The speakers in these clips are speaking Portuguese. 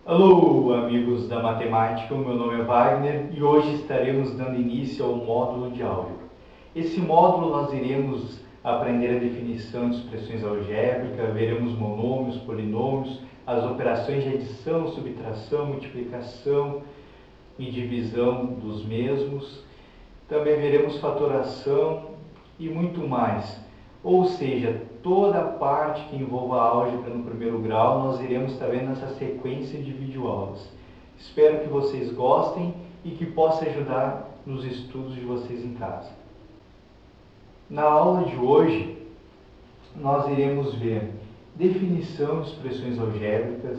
Alô, amigos da matemática, o meu nome é Wagner e hoje estaremos dando início ao módulo de álgebra. Esse módulo nós iremos aprender a definição de expressões algébricas, veremos monômios, polinômios, as operações de adição, subtração, multiplicação e divisão dos mesmos. Também veremos fatoração e muito mais. Ou seja, toda a parte que envolva a álgebra no primeiro grau, nós iremos estar vendo nessa sequência de videoaulas. Espero que vocês gostem e que possa ajudar nos estudos de vocês em casa. Na aula de hoje, nós iremos ver definição de expressões algébricas,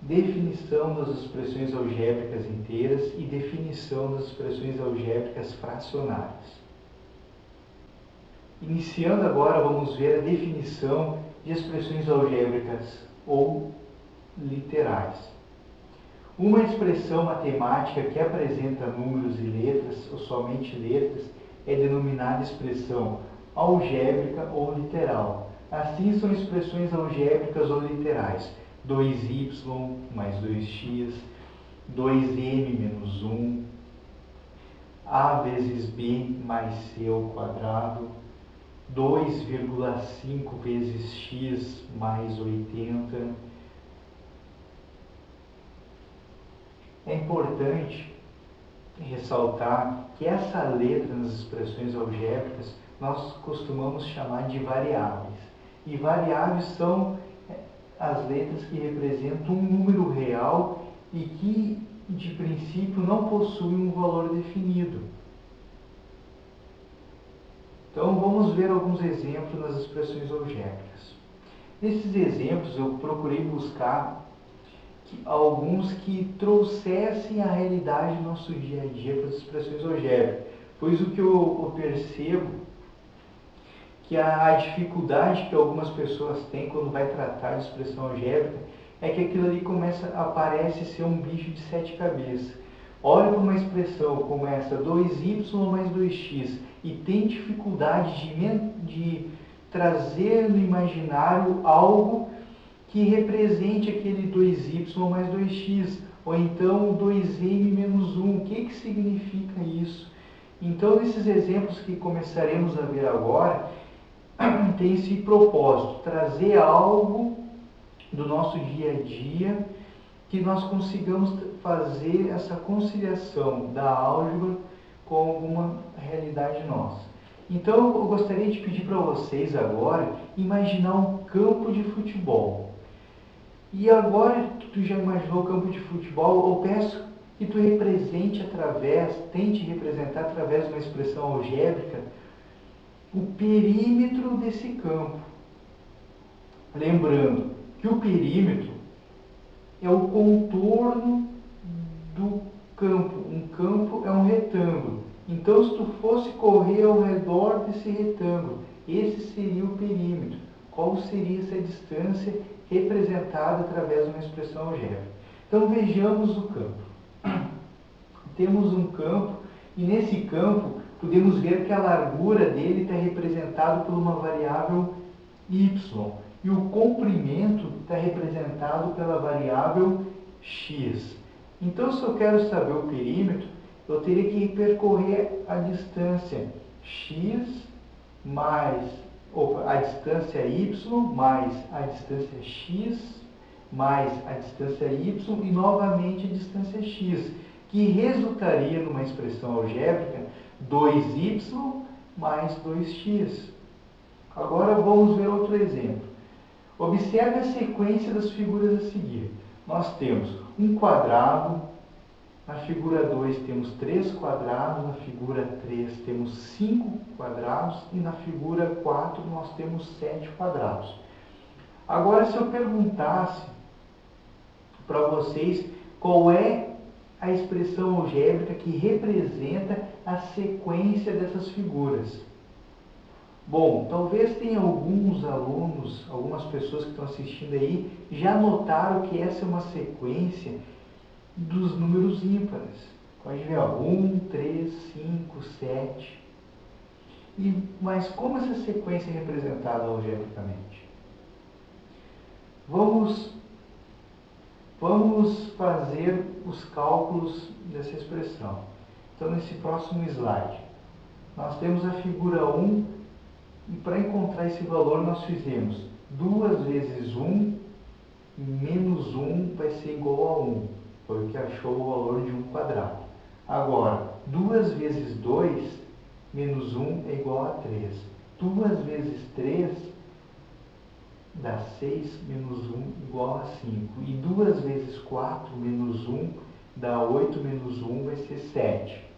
definição das expressões algébricas inteiras e definição das expressões algébricas fracionárias. Iniciando agora, vamos ver a definição de expressões algébricas ou literais. Uma expressão matemática que apresenta números e letras, ou somente letras, é denominada expressão algébrica ou literal. Assim são expressões algébricas ou literais: 2y mais 2x, 2m menos 1, a vezes b mais c ao quadrado, 2,5 vezes x mais 80. É importante ressaltar que essa letra nas expressões algébricas nós costumamos chamar de variáveis. E variáveis são as letras que representam um número real e que, de princípio, não possuem um valor definido. Então, vamos ver alguns exemplos nas expressões algébricas. Nesses exemplos, eu procurei buscar alguns que trouxessem a realidade do nosso dia a dia para as expressões algébricas, pois o que eu percebo que a dificuldade que algumas pessoas têm quando vai tratar de expressão algébrica é que aquilo ali parece ser um bicho de 7 cabeças. Olha para uma expressão como essa, 2y mais 2x, e tem dificuldade de trazer no imaginário algo que represente aquele 2y mais 2x, ou então 2m menos 1. O que significa isso? Então, nesses exemplos que começaremos a ver agora, tem esse propósito, trazer algo do nosso dia a dia que nós consigamos fazer essa conciliação da álgebra com alguma realidade nossa. Então, eu gostaria de pedir para vocês agora imaginar um campo de futebol. E agora que tu já imaginou o campo de futebol, eu peço que tu tente representar através de uma expressão algébrica o perímetro desse campo. Lembrando que o perímetro é o contorno do campo. Um campo é um retângulo. Então, se tu fosse correr ao redor desse retângulo, esse seria o perímetro. Qual seria essa distância representada através de uma expressão algébrica? Então, vejamos o campo. Temos um campo e nesse campo podemos ver que a largura dele está representado por uma variável y e o comprimento está representado pela variável x. Então, se eu quero saber o perímetro, eu teria que percorrer a distância x mais a distância y mais a distância x mais a distância y e novamente a distância x, que resultaria numa expressão algébrica 2y mais 2x. Agora vamos ver outro exemplo. Observe a sequência das figuras a seguir. Nós temos um quadrado, na figura 2 temos 3 quadrados, na figura 3 temos 5 quadrados e na figura 4 nós temos 7 quadrados. Agora, se eu perguntasse para vocês qual é a expressão algébrica que representa a sequência dessas figuras. Bom, talvez tenha alguns alunos, algumas pessoas que estão assistindo aí, já notaram que essa é uma sequência dos números ímpares. Pode ver, 1, 3, 5, 7. Mas como essa sequência é representada algebricamente? Vamos Vamos fazer os cálculos dessa expressão. Então, nesse próximo slide, nós temos a figura 1, e para encontrar esse valor nós fizemos 2 vezes 1 menos 1 vai ser igual a 1. Foi o que achou o valor de 1 quadrado. Agora, 2 vezes 2 menos 1 é igual a 3. 2 vezes 3 dá 6 menos 1 igual a 5. E 2 vezes 4 menos 1 dá 8 menos 1 vai ser 7.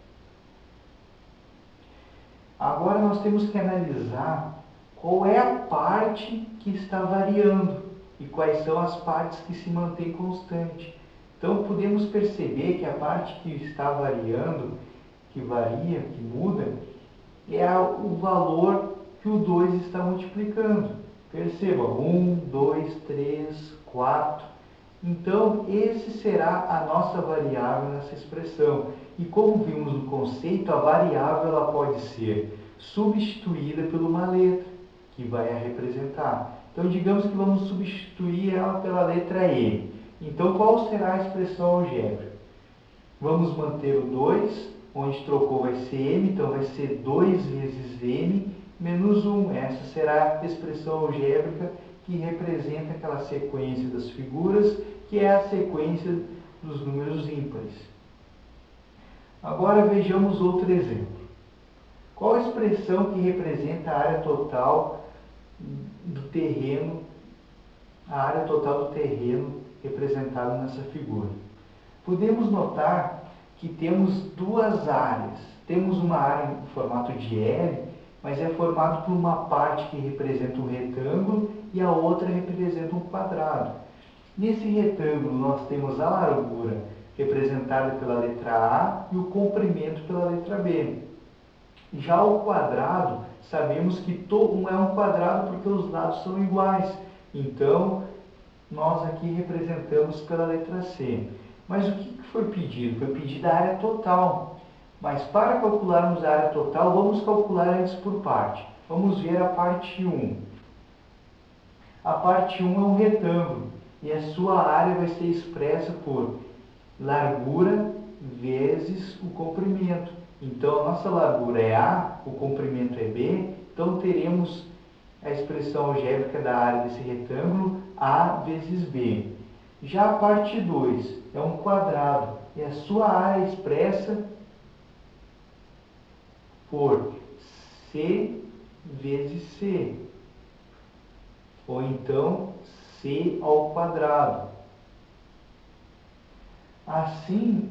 Agora nós temos que analisar qual é a parte que está variando e quais são as partes que se mantêm constante. Então podemos perceber que a parte que está variando, que varia, que muda, é o valor que o 2 está multiplicando. Perceba, 1, 2, 3, 4. Então, esse será a nossa variável nessa expressão. E como vimos no conceito, a variável ela pode ser substituída por uma letra, que vai a representar. Então, digamos que vamos substituir ela pela letra E. Então, qual será a expressão algébrica? Vamos manter o 2, onde trocou vai ser M, então vai ser 2 vezes M menos 1. Essa será a expressão algébrica que representa aquela sequência das figuras, que é a sequência dos números ímpares. Agora vejamos outro exemplo. Qual a expressão que representa a área total do terreno, representada nessa figura? Podemos notar que temos duas áreas. Temos uma área em formato de L, mas é formado por uma parte que representa um retângulo e a outra representa um quadrado. Nesse retângulo nós temos a largura representada pela letra A e o comprimento pela letra B. Já o quadrado, sabemos que não é um quadrado porque os lados são iguais. Então, nós aqui representamos pela letra C. Mas o que foi pedido? Foi pedida a área total. Mas para calcularmos a área total, vamos calcular antes por parte. Vamos ver a parte 1. A parte 1 é um retângulo e a sua área vai ser expressa por largura vezes o comprimento. Então, a nossa largura é A, o comprimento é B, então teremos a expressão algébrica da área desse retângulo, A vezes B. Já a parte 2 é um quadrado e a sua área é expressa por C vezes C, ou então C ao quadrado. Assim,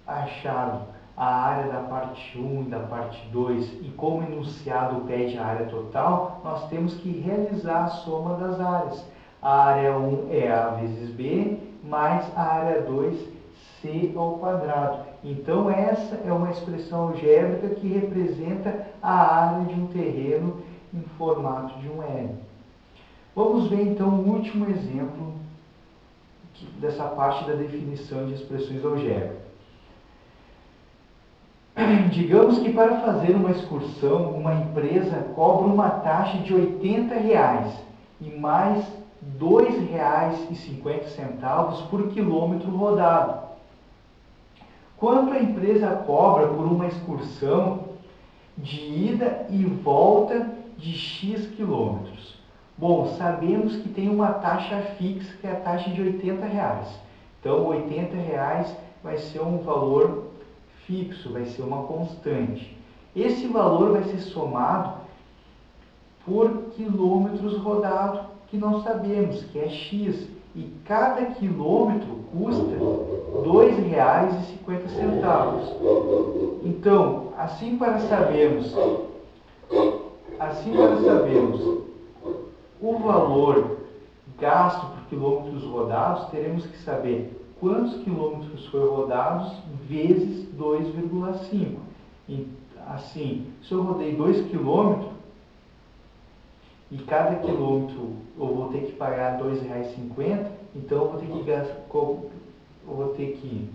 achado a área da parte 1 e da parte 2 e como o enunciado pede a área total, nós temos que realizar a soma das áreas. A área 1 é A vezes B, mais a área 2, C ao quadrado. Então, essa é uma expressão algébrica que representa a área de um terreno em formato de um L. Vamos ver, então, o último exemplo dessa parte da definição de expressões algébricas. Digamos que para fazer uma excursão, uma empresa cobra uma taxa de R$ 80 e mais R$ 2,50 por quilômetro rodado. Quanto a empresa cobra por uma excursão de ida e volta de X quilômetros? Bom, sabemos que tem uma taxa fixa, que é a taxa de R$ 80. Então, R$ 80 vai ser um valor fixo, vai ser uma constante. Esse valor vai ser somado por quilômetros rodados, que nós sabemos que é X. E cada quilômetro custa R$ 2,50. Então, assim para sabermos o valor gasto por quilômetros rodados, teremos que saber quantos quilômetros foram rodados vezes 2,5. Assim, se eu rodei 2 quilômetros e cada quilômetro eu vou ter que pagar R$ 2,50, então eu vou ter que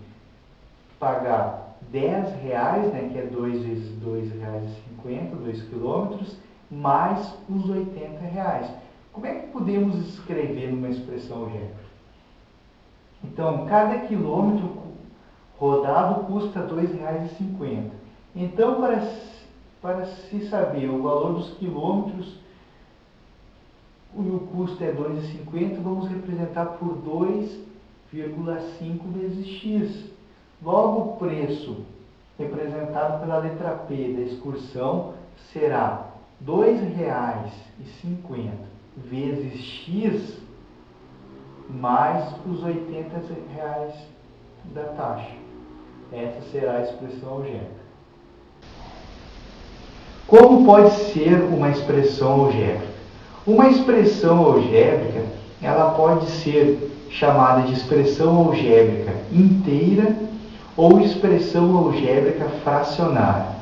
pagar R$ 10, né, que é 2 vezes R$ 2,50, 2 quilômetros, mais os R$ 80. Como é que podemos escrever numa expressão algébrica? Então, cada quilômetro rodado custa R$ 2,50. Então, para se saber o valor dos quilômetros e o custo é R$ 2,50, vamos representar por 2,5 vezes x. Logo, o preço representado pela letra P da excursão será R$ 2,50 vezes x mais os R$ 80 da taxa. Essa será a expressão algébrica. Como pode ser uma expressão algébrica? Uma expressão algébrica, ela pode ser chamada de expressão algébrica inteira ou expressão algébrica fracionária.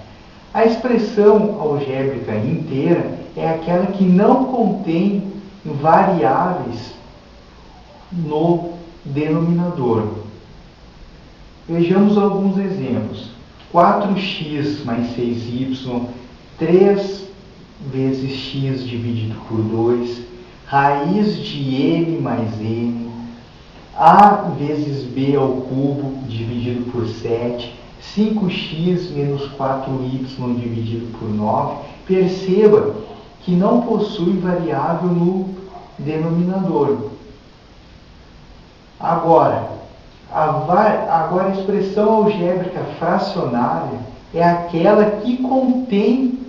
A expressão algébrica inteira é aquela que não contém variáveis no denominador. Vejamos alguns exemplos. 4x mais 6y, 3 vezes x dividido por 2, raiz de m mais n, a vezes b ao cubo dividido por 7, 5x menos 4y dividido por 9. Perceba que não possui variável no denominador. Agora a expressão algébrica fracionária é aquela que contém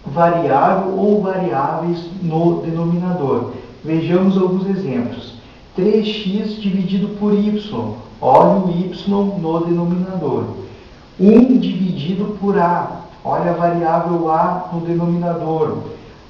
variável ou variáveis no denominador. Vejamos alguns exemplos. 3x dividido por y. Olha o y no denominador. 1 dividido por a. Olha a variável a no denominador.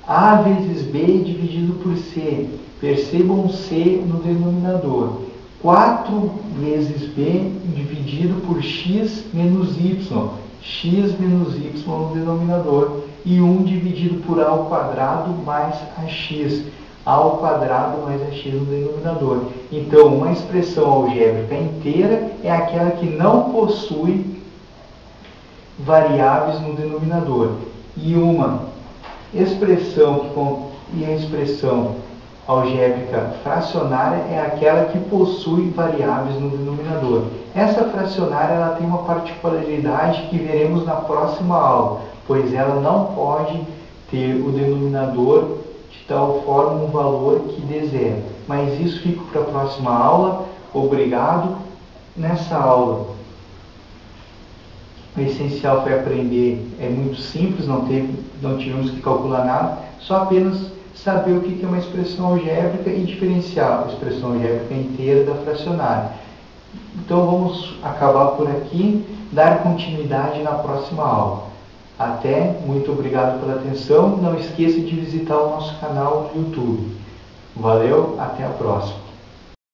A vezes b dividido por c. Percebam c no denominador. 4 vezes b dividido por x menos y. X menos y no denominador. E 1 dividido por a ao quadrado mais ax. A ao quadrado mais ax no denominador. Então, uma expressão algébrica inteira é aquela que não possui variáveis no denominador. E uma expressão a expressão algébrica fracionária é aquela que possui variáveis no denominador. Essa fracionária ela tem uma particularidade que veremos na próxima aula, pois ela não pode ter o denominador de tal forma um valor que dê zero. Mas isso fica para a próxima aula. Obrigado. Nessa aula, o essencial foi aprender, é muito simples, não tivemos que calcular nada, só apenas saber o que é uma expressão algébrica e diferenciar a expressão algébrica inteira da fracionária. Então vamos acabar por aqui, dar continuidade na próxima aula. Até, muito obrigado pela atenção, não esqueça de visitar o nosso canal no YouTube. Valeu, até a próxima.